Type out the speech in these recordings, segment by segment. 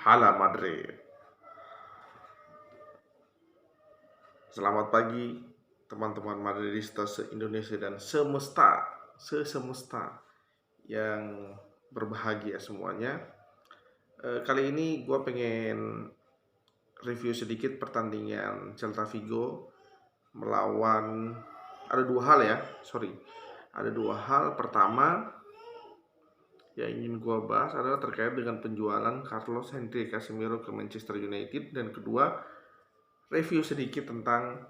Hala Madrid. Selamat pagi teman-teman Madridista se-Indonesia dan semesta yang berbahagia semuanya. Kali ini gue pengen review sedikit pertandingan Celta Vigo melawan, ada dua hal. Pertama yang ingin gue bahas adalah terkait dengan penjualan Carlos Henry Casemiro ke Manchester United, dan kedua, review sedikit tentang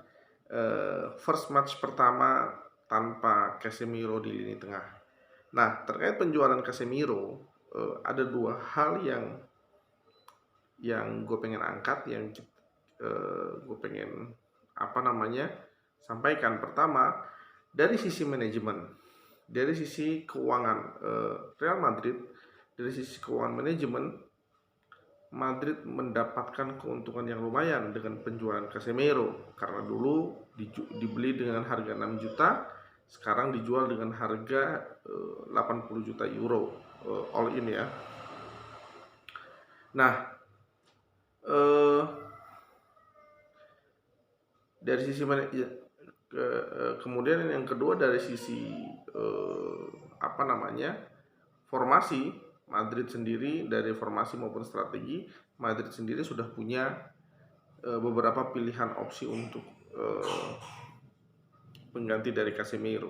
first match pertama tanpa Casemiro di lini tengah. Nah, terkait penjualan Casemiro, ada dua hal yang gue pengen angkat, yang gue pengen sampaikan. Pertama, dari sisi manajemen, dari sisi keuangan Real Madrid, dari sisi keuangan manajemen, Madrid mendapatkan keuntungan yang lumayan dengan penjualan Casemiro, karena dulu dibeli dengan harga 6 juta, sekarang dijual dengan harga 80 juta euro all in ya. Nah, dari sisi kemudian yang kedua, dari sisi formasi, Madrid sendiri dari formasi maupun strategi, Madrid sendiri sudah punya beberapa pilihan opsi untuk pengganti dari Casemiro.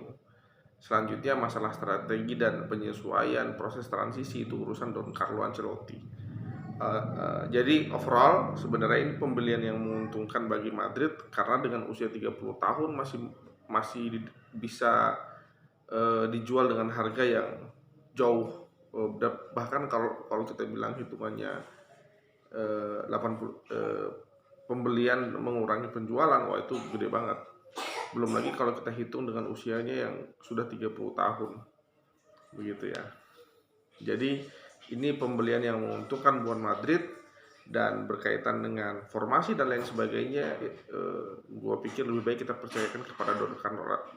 Selanjutnya, masalah strategi dan penyesuaian proses transisi itu urusan Don Carlo Ancelotti. Jadi overall sebenarnya ini pembelian yang menguntungkan bagi Madrid, karena dengan usia 30 tahun masih bisa dijual dengan harga yang jauh, bahkan kalau kita bilang hitungannya 80 pembelian mengurangi penjualan, wah itu gede banget. Belum lagi kalau kita hitung dengan usianya yang sudah 30 tahun, begitu ya. Jadi ini pembelian yang menguntungkan buat Madrid, dan berkaitan dengan formasi dan lain sebagainya, gue pikir lebih baik kita percayakan kepada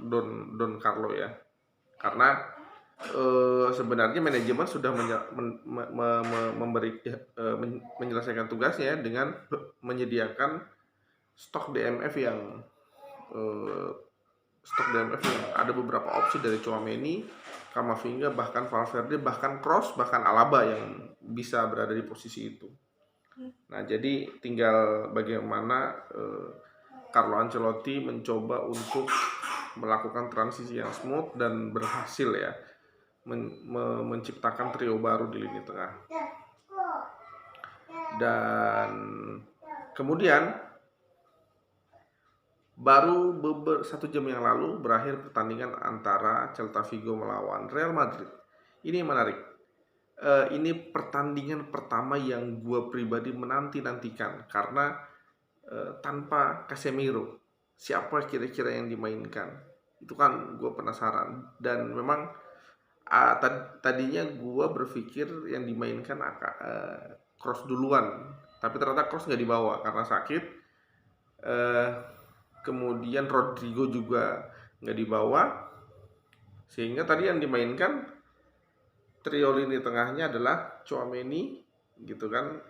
Don Carlo ya, karena sebenarnya manajemen sudah menyelesaikan tugasnya dengan menyediakan stok DMF yang ada beberapa opsi dari Tchouaméni, Camavinga, bahkan Valverde, bahkan Kroos, bahkan Alaba yang bisa berada di posisi itu. Nah, jadi tinggal bagaimana Carlo Ancelotti mencoba untuk melakukan transisi yang smooth dan berhasil ya, menciptakan trio baru di lini tengah. Dan kemudian baru 1 jam yang lalu berakhir pertandingan antara Celta Vigo melawan Real Madrid. Ini menarik. Ini pertandingan pertama yang gue pribadi menanti-nantikan, karena tanpa Casemiro, siapa kira-kira yang dimainkan? Itu kan gue penasaran. Dan memang tadinya gue berpikir yang dimainkan Kroos duluan, tapi ternyata Kroos nggak dibawa karena sakit. Kemudian Rodrigo juga nggak dibawa, sehingga tadi yang dimainkan trio lini tengahnya adalah Tchouaméni gitu kan,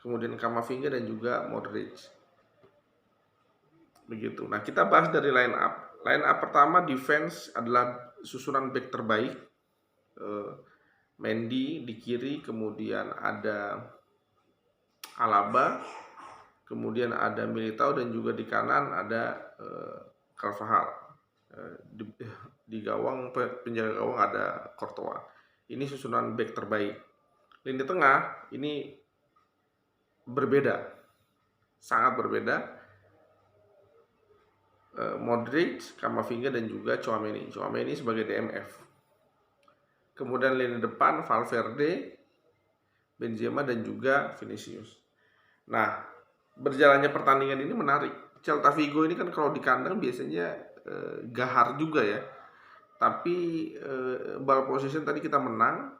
kemudian Camavinga dan juga Modric, begitu. Nah, kita bahas dari line up pertama. Defense adalah susunan back terbaik, Mendy di kiri, kemudian ada Alaba, kemudian ada Militao, dan juga di kanan ada Carvajal. Di gawang, penjaga gawang ada Courtois. Ini susunan back terbaik. Lini tengah ini berbeda, sangat berbeda. Modric, Camavinga, dan juga Tchouaméni sebagai DMF. Kemudian lini depan Valverde, Benzema, dan juga Vinicius. Nah, berjalannya pertandingan ini menarik. Celta Vigo ini kan kalau di kandang biasanya gahar juga ya, tapi ball position tadi kita menang,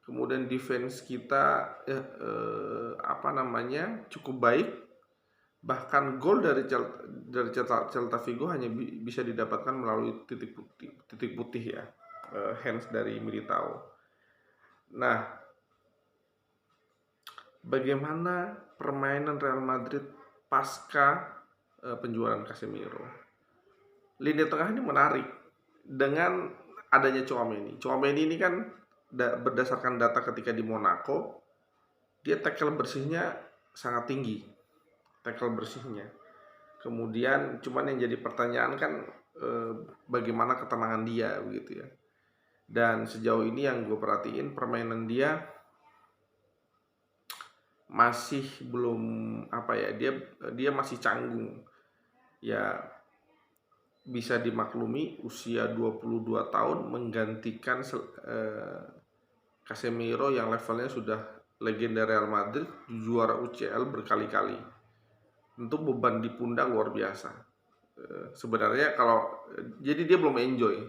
kemudian defense kita cukup baik. Bahkan gol dari Celta Vigo hanya bisa didapatkan melalui titik putih ya. hands dari Militao. Nah, bagaimana permainan Real Madrid pasca penjualan Casemiro? Lini tengah ini menarik dengan adanya Tchouaméni. Tchouaméni ini kan berdasarkan data ketika di Monaco, dia tackle bersihnya sangat tinggi, tackle bersihnya. Kemudian cuman yang jadi pertanyaan kan bagaimana ketenangan dia begitu ya. Dan sejauh ini yang gue perhatiin permainan dia masih belum apa ya, dia masih canggung. Ya bisa dimaklumi usia 22 tahun menggantikan Casemiro yang levelnya sudah legenda Real Madrid, juara UCL berkali-kali. Tentu beban di pundak luar biasa. Sebenarnya jadi dia belum enjoy.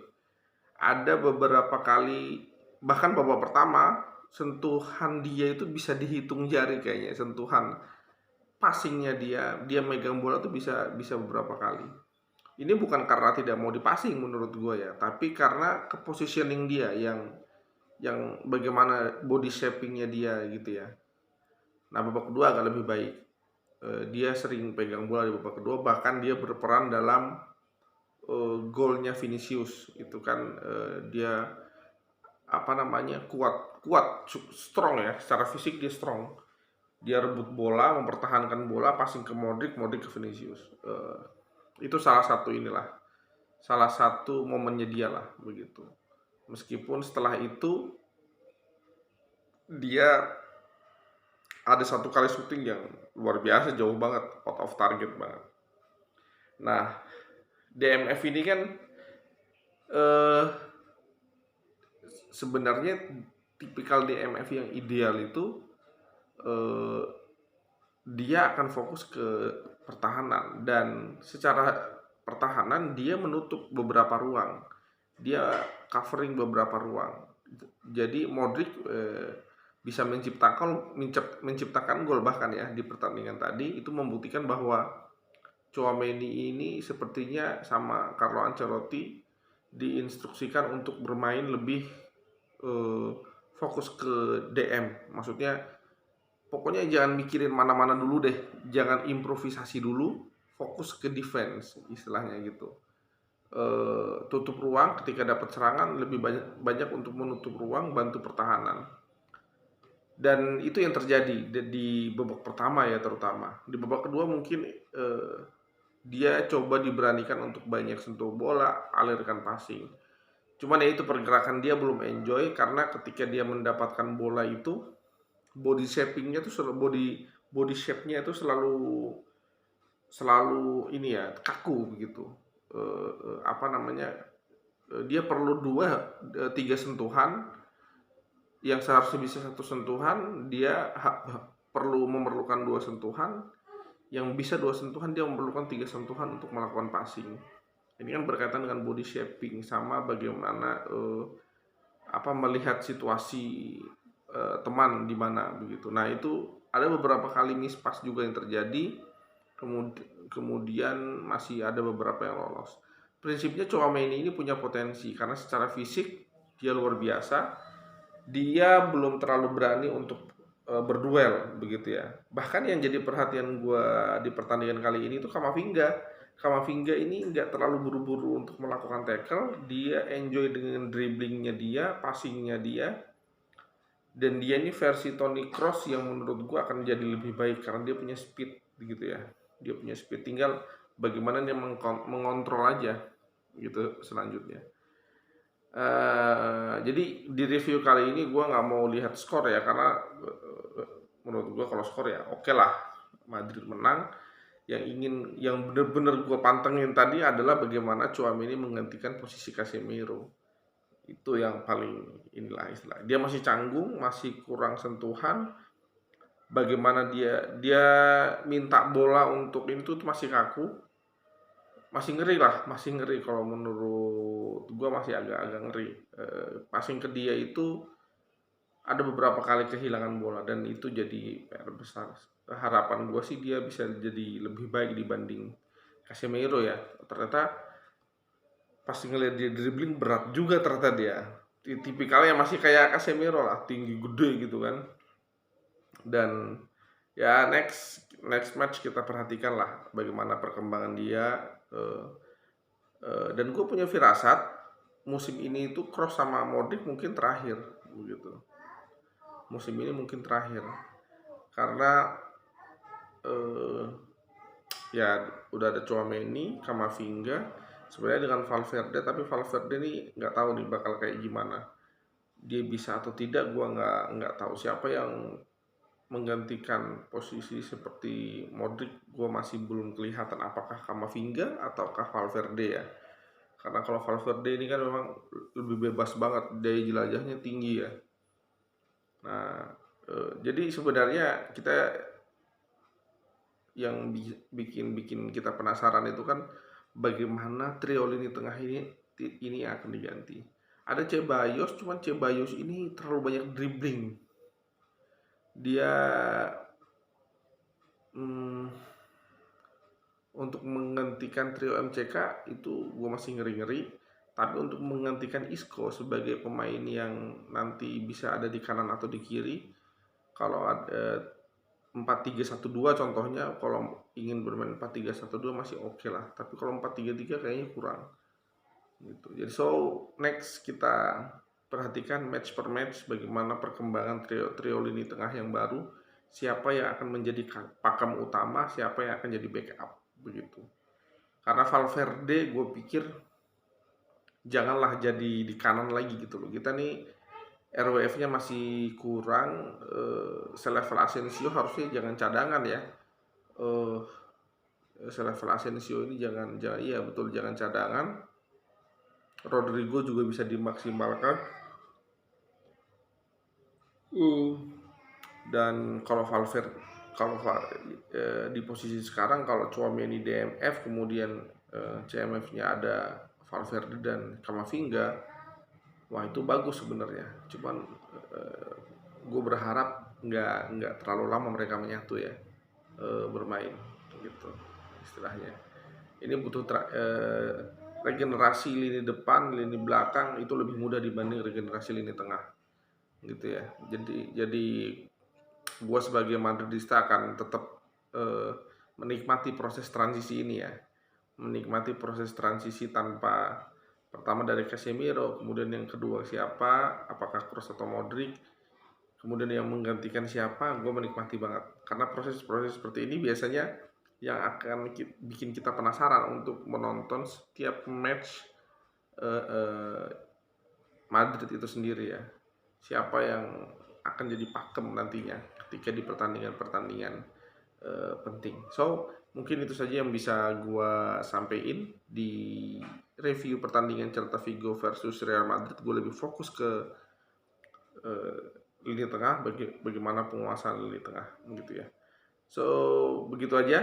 Ada beberapa kali, bahkan babak pertama sentuhan dia itu bisa dihitung jari kayaknya, sentuhan passingnya dia megang bola tuh bisa beberapa kali. Ini bukan karena tidak mau dipassing menurut gue ya, tapi karena ke positioning dia yang bagaimana body shapingnya dia gitu ya. Nah babak kedua agak lebih baik. Dia sering pegang bola di babak kedua, bahkan dia berperan dalam golnya Vinicius itu kan. Dia apa namanya kuat strong ya, secara fisik dia strong. Dia rebut bola, mempertahankan bola, passing ke Modric, Modric ke Vinicius. Itu salah satu momennya dia lah begitu. Meskipun setelah itu dia ada satu kali syuting yang luar biasa, jauh banget, out of target banget. Nah, DMF ini kan eh, sebenarnya tipikal DMF yang ideal itu eh, dia akan fokus ke pertahanan, dan secara pertahanan dia menutup beberapa ruang, dia covering beberapa ruang. Jadi Modric bisa menciptakan gol bahkan ya di pertandingan tadi. Itu membuktikan bahwa Tchouaméni ini sepertinya sama Carlo Ancelotti diinstruksikan untuk bermain lebih fokus ke DM. Maksudnya pokoknya jangan mikirin mana-mana dulu deh, jangan improvisasi dulu, fokus ke defense istilahnya gitu. Tutup ruang ketika dapat serangan, lebih banyak untuk menutup ruang, bantu pertahanan. Dan itu yang terjadi di babak pertama ya, terutama di babak kedua mungkin dia coba diberanikan untuk banyak sentuh bola, alirkan passing. Cuman ya itu, pergerakan dia belum enjoy karena ketika dia mendapatkan bola itu body shapingnya tuh body shape-nya itu selalu ini ya, kaku begitu. Apa namanya, dia perlu tiga sentuhan, yang seharusnya bisa satu sentuhan dia memerlukan dua sentuhan, yang bisa dua sentuhan dia memerlukan tiga sentuhan untuk melakukan passing. Ini kan berkaitan dengan body shaping sama bagaimana melihat situasi teman di mana begitu. Nah itu ada beberapa kali mispass juga yang terjadi, kemudian masih ada beberapa yang lolos. Prinsipnya Tchouaméni ini punya potensi karena secara fisik dia luar biasa. Dia belum terlalu berani untuk berduel begitu ya. Bahkan yang jadi perhatian gue di pertandingan kali ini tuh Kamavinga ini nggak terlalu buru-buru untuk melakukan tackle. Dia enjoy dengan dribblingnya dia, passingnya dia. Dan dia ini versi Toni Kroos yang menurut gue akan jadi lebih baik karena dia punya speed gitu ya. Dia punya speed, tinggal bagaimana dia mengontrol aja gitu selanjutnya. Jadi di review kali ini gue nggak mau lihat skor ya, karena menurut gue kalau skor ya oke lah, Madrid menang. Yang bener-bener gue pantengin tadi adalah bagaimana Tchouaméni menggantikan posisi Casemiro. Itu yang paling inilah istilah. Dia masih canggung, masih kurang sentuhan. Bagaimana dia minta bola untuk itu tuh masih kaku. Masih ngeri kalau menurut gue, masih agak-agak ngeri. Passing ke dia itu ada beberapa kali kehilangan bola dan itu jadi PR besar. Harapan gue sih dia bisa jadi lebih baik dibanding Casemiro ya. Ternyata pas ngeliat dia dribbling berat juga ternyata dia. Tipikalnya masih kayak Casemiro lah, tinggi gede gitu kan. Dan ya next match kita perhatikan lah bagaimana perkembangan dia. Dan gue punya firasat musim ini itu Kroos sama Modric mungkin terakhir begitu. Musim ini mungkin terakhir karena eh, ya udah ada Tchouaméni, Camavinga, sebenarnya dengan Valverde, tapi Valverde ini nggak tahu nih bakal kayak gimana. Dia bisa atau tidak, gua nggak tahu siapa yang menggantikan posisi seperti Modric. Gua masih belum kelihatan apakah Camavinga ataukah Valverde ya. Karena kalau Valverde ini kan memang lebih bebas banget, daya jelajahnya tinggi ya. Nah, jadi sebenarnya kita yang bikin kita penasaran itu kan bagaimana trio lini tengah ini akan diganti. Ada Ceballos, cuman Ceballos ini terlalu banyak dribbling. Dia hmm, untuk menggantikan trio MCK itu gue masih ngeri-ngeri. Tapi untuk menggantikan Isco sebagai pemain yang nanti bisa ada di kanan atau di kiri, kalau ada 4-3-1-2 contohnya, kalau ingin bermain 4-3-1-2 masih oke lah. Tapi kalau 4-3-3 kayaknya kurang. Gitu. Jadi next kita perhatikan match per match bagaimana perkembangan trio lini tengah yang baru, siapa yang akan menjadi pakem utama, siapa yang akan jadi backup begitu. Karena Valverde gue pikir janganlah jadi di kanan lagi gitu loh. Kita nih RWF-nya masih kurang, selevel Asensio harusnya jangan cadangan ya. Eh Selevel Asensio ini jangan iya betul, jangan cadangan. Rodrigo juga bisa dimaksimalkan. Dan kalau Valverde di posisi sekarang, kalau Tchouaméni DMF kemudian CMF-nya ada Valverde dan Camavinga, wah itu bagus sebenarnya. Cuman gue berharap nggak terlalu lama mereka menyatu ya, bermain gitu istilahnya. Ini butuh regenerasi lini depan, lini belakang itu lebih mudah dibanding regenerasi lini tengah gitu ya. Jadi gue sebagai Madridista akan tetap menikmati proses transisi ini ya, menikmati proses transisi tanpa, pertama dari Casemiro, kemudian yang kedua siapa, apakah Kroos atau Modric, kemudian yang menggantikan siapa. Gue menikmati banget karena proses-proses seperti ini biasanya yang akan bikin kita penasaran untuk menonton setiap match Madrid itu sendiri ya. Siapa yang akan jadi pakem nantinya ketika di pertandingan-pertandingan penting. Mungkin itu saja yang bisa gue sampaikan di review pertandingan Celta Vigo versus Real Madrid. Gue lebih fokus ke lini tengah, bagaimana penguasaan lini tengah gitu ya. Begitu aja.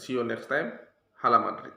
See you next time. Hala Madrid.